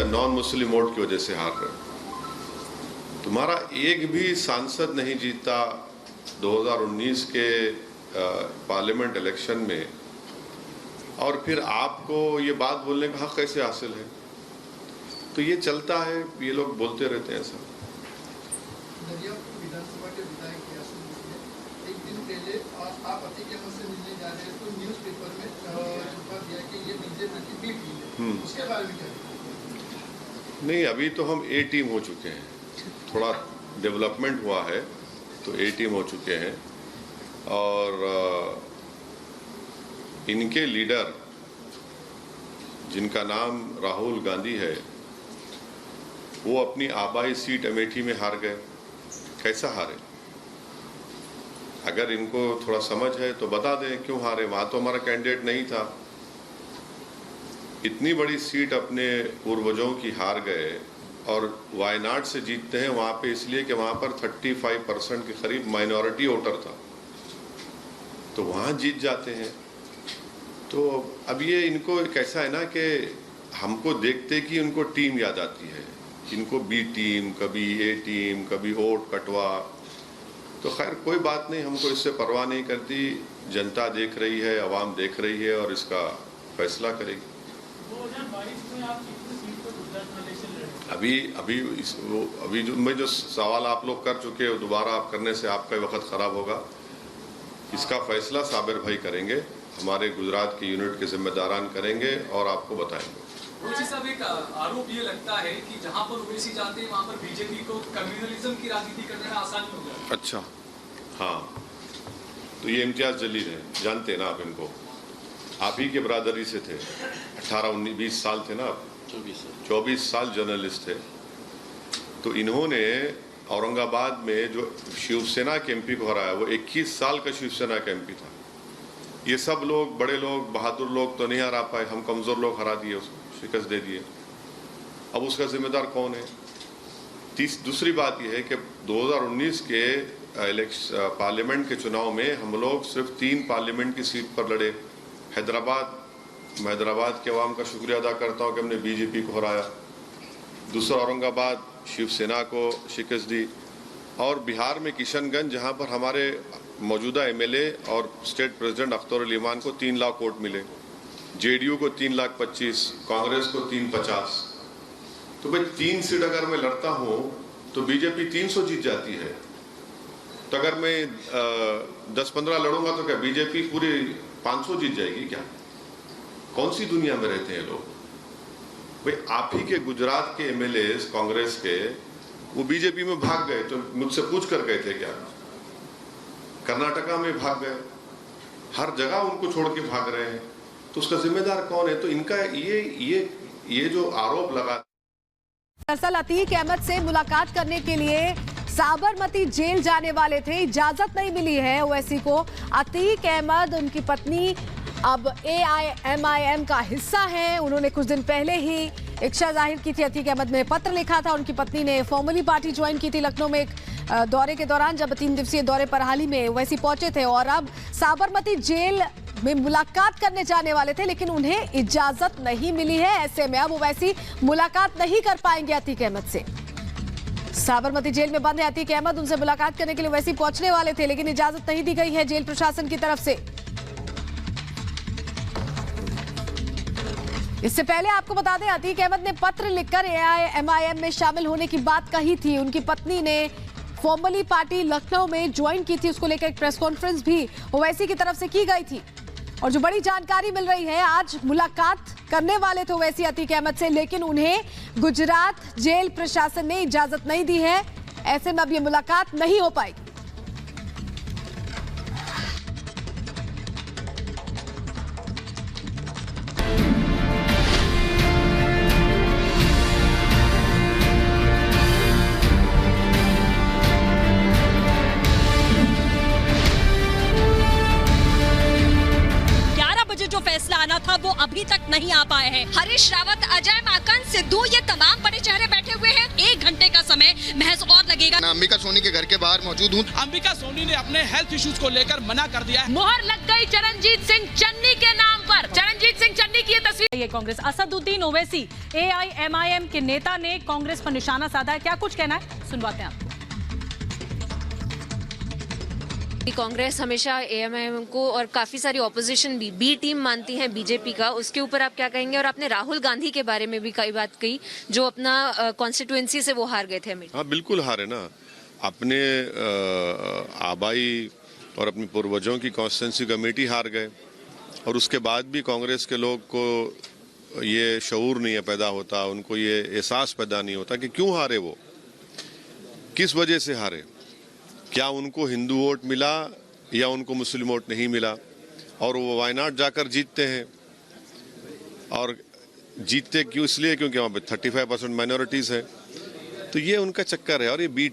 Non Muslim vote की वजह से हार रहे हो। तुम्हारा एक भी सांसद नहीं जीता 2019 के पार्लियामेंट इलेक्शन में, और फिर आपको ये बात बोलने का हक कैसे हासिल है? तो ये चलता है, ये लोग बोलते रहते हैं ऐसा। विधानसभा के विधायक एक दिन पहले आप अतीक अहमद से मिलने जा रहे हैं तो न्यूज़पेपर में छपा दिया कि ये बीजेपी की बी टीम है, उसके बारे में क्या? नहीं, अभी तो हम ए टीम हो चुके हैं, थोड़ा डेवलपमेंट हुआ है तो ए टीम हो चुके हैं। और इनके लीडर जिनका नाम राहुल गांधी है, वो अपनी आबाई सीट अमेठी में हार गए। कैसा हारे? अगर इनको थोड़ा समझ है तो बता दें क्यों हारे। वहां तो हमारा कैंडिडेट नहीं था। इतनी बड़ी सीट अपने पूर्वजों की हार गए, और वायनाड से जीतते हैं वहां पे इसलिए कि वहां पर 35% के करीब माइनॉरिटी वोटर था, तो वहां जीत जाते हैं। तो अब ये इनको कैसा है ना कि हमको देखते कि उनको टीम याद आती है, इनको बी टीम, कभी ए टीम, कभी वोट कटवा। तो खैर कोई बात नहीं, हमको इससे परवाह नहीं करती। जनता देख रही है, आवाम देख रही है और इसका फैसला करेगी। अभी जो सवाल आप लोग कर चुके हो, दोबारा आप करने से आपका वक्त खराब होगा। इसका फैसला साबिर भाई करेंगे, हमारे गुजरात के यूनिट के जिम्मेदारान करेंगे और आपको बताएंगे। ओवैसी साहब, एक आरोप ये लगता है कि जहां पर ओवैसी जाते हैं वहां पर बीजेपी को कम्युनलिज्म की राजनीति करने में आसानी हो जाए। अच्छा, हाँ, तो ये इम्तियाज जलील है, जानते हैं ना आप इनको? आप ही के बरादरी से थे, 18-19-20 साल थे ना आप? 24 साल जर्नलिस्ट थे। तो इन्होंने औरंगाबाद में जो शिवसेना के एमपी को हराया, वो 21 साल का शिवसेना का एमपी था। ये सब लोग, बड़े लोग, बहादुर लोग तो नहीं हरा पाए, हम कमजोर लोग हरा दिए, उसको शिकस्त दे दिए। अब उसका जिम्मेदार कौन है? दूसरी बात यह है कि 2019 के पार्लियामेंट के चुनाव में हम लोग सिर्फ 3 पार्लियामेंट की सीट पर लड़े। मैं हैदराबाद के अवाम का शुक्रिया अदा करता हूं कि हमने बीजेपी को हराया। दूसरा, औरंगाबाद शिवसेना को शिकस्त दी। और बिहार में किशनगंज, जहां पर हमारे मौजूदा एमएलए और स्टेट प्रेसिडेंट अख्तर अली इमान को 3 लाख वोट मिले, जेडीयू को 3,25,000, कांग्रेस को 350। तो भाई 3 सीट अगर मैं लड़ता हूं तो बीजेपी 300 जीत जाती है। तो अगर मैं 10-15 लड़ूंगा तो क्या बीजेपी पूरी 500 जीत जाएगी क्या? कौन सी दुनिया में रहते हैं लोग? भाई आप ही के गुजरात के एमएलए कांग्रेस के, वो बीजेपी में भाग गए, तो मुझसे पूछ कर गए थे क्या? कर्नाटका में भाग गए, हर जगह उनको छोड़ के भाग रहे हैं। तो उसका जिम्मेदार कौन है? तो इनका ये जो आरोप लगा। दरअसल अतीक अहमद से मुलाकात करने के लिए साबरमती जेल जाने वाले थे, इजाजत नहीं मिली है ओवैसी को। अतीक अहमद, उनकी पत्नी अब AIMIM का हिस्सा है। उन्होंने कुछ दिन पहले ही इच्छा जाहिर की थी, अतीक अहमद ने पत्र लिखा था। उनकी पत्नी ने फॉर्मली पार्टी ज्वाइन की थी लखनऊ में एक दौरे के दौरान, जब 3 दिवसीय दौरे पर हाल ही में ओवैसी पहुंचे थे। और अब साबरमती जेल में मुलाकात करने जाने वाले थे, लेकिन उन्हें इजाजत नहीं मिली है। ऐसे में अब ओवैसी मुलाकात नहीं कर पाएंगे अतीक अहमद से। साबरमती जेल में बंद है अतीक अहमद, उनसे मुलाकात करने के लिए ओवैसी पहुंचने वाले थे, लेकिन इजाजत नहीं दी गई है जेल प्रशासन की तरफ से। इससे पहले आपको बता दें, अतीक अहमद ने पत्र लिखकर AIMIM में शामिल होने की बात कही थी। उनकी पत्नी ने फॉर्मली पार्टी लखनऊ में ज्वाइन की थी, उसको लेकर एक प्रेस कॉन्फ्रेंस भी ओवैसी की तरफ से की गई थी। और जो बड़ी जानकारी मिल रही है, आज मुलाकात करने वाले थे ओवैसी अतीक अहमद से, लेकिन उन्हें गुजरात जेल प्रशासन ने इजाजत नहीं दी है। ऐसे में अब ये मुलाकात नहीं हो पाएगी। जो फैसला आना था वो अभी तक नहीं आ पाए हैं। हरीश रावत, अजय माकन, सिद्धू, ये तमाम बड़े चेहरे बैठे हुए हैं। 1 घंटे का समय महज और लगेगा। अंबिका सोनी के घर के बाहर मौजूद हूँ। अंबिका सोनी ने अपने हेल्थ इश्यूज को लेकर मना कर दिया है। मोहर लग गई चरणजीत सिंह चन्नी के नाम ऊपर। चरणजीत सिंह चन्नी की ये तस्वीर। ये कांग्रेस असदुद्दीन ओवैसी AIMIM के नेता ने कांग्रेस पर निशाना साधा है, क्या कुछ कहना है सुनवाते हैं आप। कांग्रेस हमेशा AIMIM को और काफी सारी ऑपोजिशन भी बी टीम मानती है बीजेपी का, उसके ऊपर आप क्या कहेंगे। और आपने राहुल गांधी के बारे में भी कई बात कही, जो अपना कॉन्स्टिट्यूएंसी से वो हार गए थे। हाँ बिल्कुल हारे ना, अपने आबाई और अपने पूर्वजों की कॉन्स्टिट्यूंसी कमेटी हार गए, और उसके बाद भी कांग्रेस के लोग को ये शऊर नहीं है पैदा होता, उनको ये एहसास पैदा नहीं होता कि क्यों हारे, वो किस वजह से हारे। क्या उनको हिंदू वोट मिला या उनको मुस्लिम वोट नहीं मिला, और वो वायनाड जाकर जीतते हैं। और जीतते क्यों, इसलिए क्योंकि वहाँ पे 35% माइनॉरिटीज़ है। तो ये उनका चक्कर है। और ये बी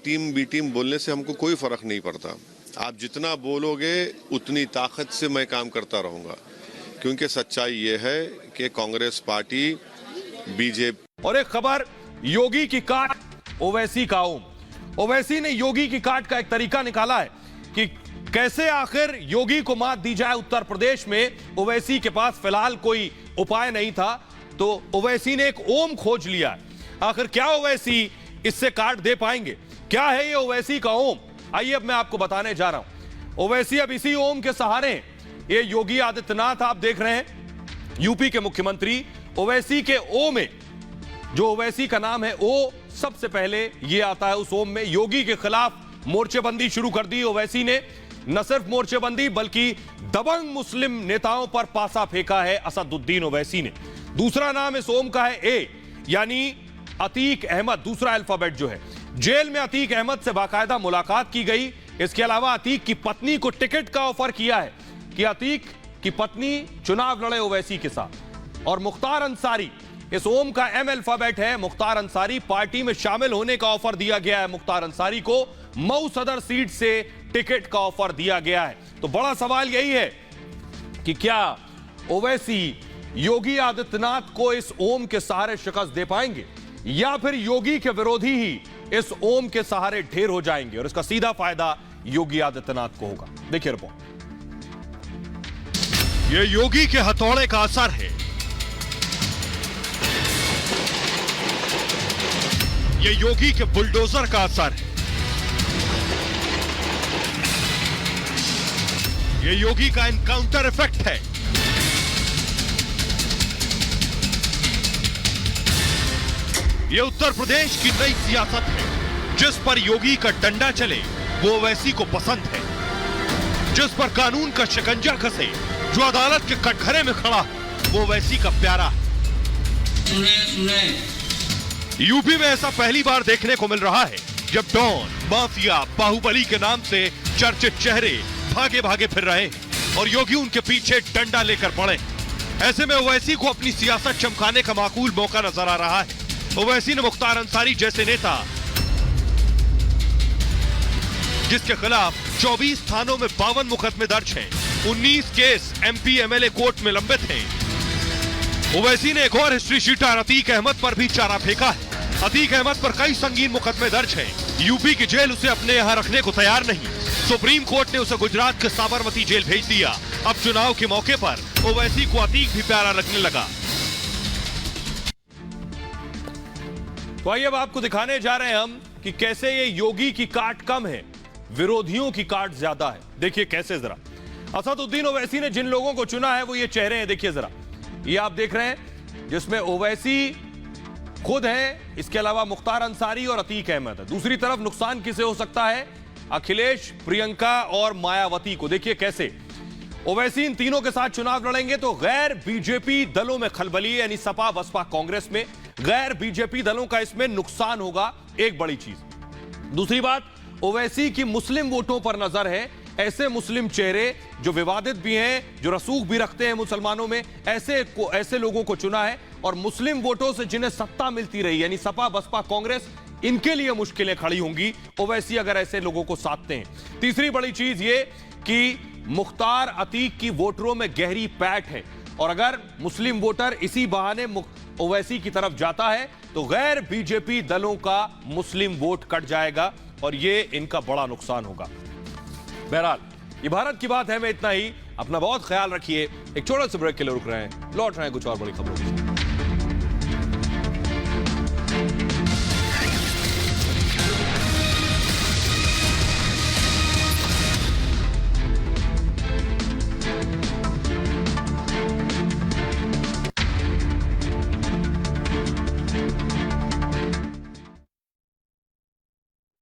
टीम बोलने से हमको कोई फ़र्क नहीं पड़ता। आप जितना बोलोगे उतनी ताकत से मैं काम करता रहूँगा, क्योंकि सच्चाई ये है कि कांग्रेस पार्टी बीजेपी। और एक खबर, योगी की काट ओवैसी का ओम। ओवैसी ने योगी की काट का एक तरीका निकाला है कि कैसे आखिर योगी को मात दी जाए। उत्तर प्रदेश में ओवैसी के पास फिलहाल कोई उपाय नहीं था, तो ओवैसी ने एक ओम खोज लिया। आखिर क्या ओवैसी इससे काट दे पाएंगे, क्या है ये ओवैसी का ओम, आइए अब मैं आपको बताने जा रहा हूं। ओवैसी अब इसी ओम के सहारे, ये योगी आदित्यनाथ आप देख रहे हैं यूपी के मुख्यमंत्री, ओवैसी के ओ में जो ओवैसी का नाम है ओ सबसे पहले ये आता है। उस ओम में योगी के खिलाफ मोर्चेबंदी शुरू कर दी ओवैसी ने। न सिर्फ मोर्चेबंदी बल्कि दबंग मुस्लिम नेताओं पर पासा फेंका है असदुद्दीन ओवैसी ने। दूसरा नाम इस ओम का है ए, यानी अतीक अहमद, दूसरा अल्फाबेट जो है। जेल में अतीक अहमद से बाकायदा मुलाकात की गई। इसके अलावा अतीक की पत्नी को टिकट का ऑफर किया है कि अतीक की पत्नी चुनाव लड़े ओवैसी के साथ। और मुख्तार अंसारी, इस ओम का एम अल्फाबेट है, मुख्तार अंसारी, पार्टी में शामिल होने का ऑफर दिया गया है। मुख्तार अंसारी को मऊ सदर सीट से टिकट का ऑफर दिया गया है। तो बड़ा सवाल यही है कि क्या ओवैसी योगी आदित्यनाथ को इस ओम के सहारे शिकस्त दे पाएंगे, या फिर योगी के विरोधी ही इस ओम के सहारे ढेर हो जाएंगे और इसका सीधा फायदा योगी आदित्यनाथ को होगा। देखिए रिपोर्ट। ये योगी के हथौड़े का असर है। ये योगी के बुलडोजर का असर है। ये योगी का एनकाउंटर इफेक्ट है। ये उत्तर प्रदेश की नई सियासत है। जिस पर योगी का डंडा चले वो ओवैसी को पसंद है। जिस पर कानून का शिकंजा कसे, जो अदालत के कटघरे में खड़ा है, वो ओवैसी का प्यारा है। यूपी में ऐसा पहली बार देखने को मिल रहा है जब डॉन, माफिया, बाहुबली के नाम से चर्चित चेहरे भागे भागे फिर रहे हैं और योगी उनके पीछे डंडा लेकर पड़े। ऐसे में ओवैसी को अपनी सियासत चमकाने का माकूल मौका नजर आ रहा है। ओवैसी ने मुख्तार अंसारी जैसे नेता, जिसके खिलाफ 24 थानों में 52 मुकदमे दर्ज हैं, 19 केस MP MLA कोर्ट में लंबित हैं। ओवैसी ने एक और हिस्ट्री शीटर अतीक अहमद पर भी चारा फेंका है। अतीक अहमद पर कई संगीन मुकदमे दर्ज हैं। यूपी की जेल उसे अपने यहां रखने को तैयार नहीं। सुप्रीम कोर्ट ने उसे गुजरात के साबरमती जेल भेज दिया। अब चुनाव के मौके पर ओवैसी को अतीक भी प्यारा लगने लगा। तो आइए अब आपको दिखाने जा रहे हैं हम कि कैसे ये योगी की काट कम है, विरोधियों की काट ज्यादा है। देखिए कैसे, जरा असदुद्दीन ओवैसी ने जिन लोगों को चुना है वो ये चेहरे हैं। देखिए जरा, ये आप देख रहे हैं जिसमें ओवैसी खुद है, इसके अलावा मुख्तार अंसारी और अतीक अहमद है। दूसरी तरफ नुकसान किसे हो सकता है, अखिलेश, प्रियंका और मायावती को। देखिए कैसे ओवैसी इन तीनों के साथ चुनाव लड़ेंगे तो गैर बीजेपी दलों में खलबली, यानी सपा, बसपा, कांग्रेस में गैर बीजेपी दलों का इसमें नुकसान होगा, एक बड़ी चीज। दूसरी बात, ओवैसी की मुस्लिम वोटों पर नजर है। ऐसे मुस्लिम चेहरे जो विवादित भी हैं, जो रसूख भी रखते हैं मुसलमानों में, ऐसे लोगों को चुना है। और मुस्लिम वोटों से जिन्हें सत्ता मिलती रही, यानी सपा, बसपा, कांग्रेस, इनके लिए मुश्किलें खड़ी होंगी ओवैसी अगर ऐसे लोगों को साधते हैं। तीसरी बड़ी चीज ये कि मुख्तार अतीक की वोटरों में गहरी पैठ है, और अगर मुस्लिम वोटर इसी बहाने ओवैसी की तरफ जाता है तो गैर बीजेपी दलों का मुस्लिम वोट कट जाएगा और ये इनका बड़ा नुकसान होगा। बहरहाल ये भारत की बात है, मैं इतना ही। अपना बहुत ख्याल रखिए। एक छोटा सा ब्रेक के लिए रुक रहे हैं, लौट रहे हैं कुछ और बड़ी खबरों के साथ।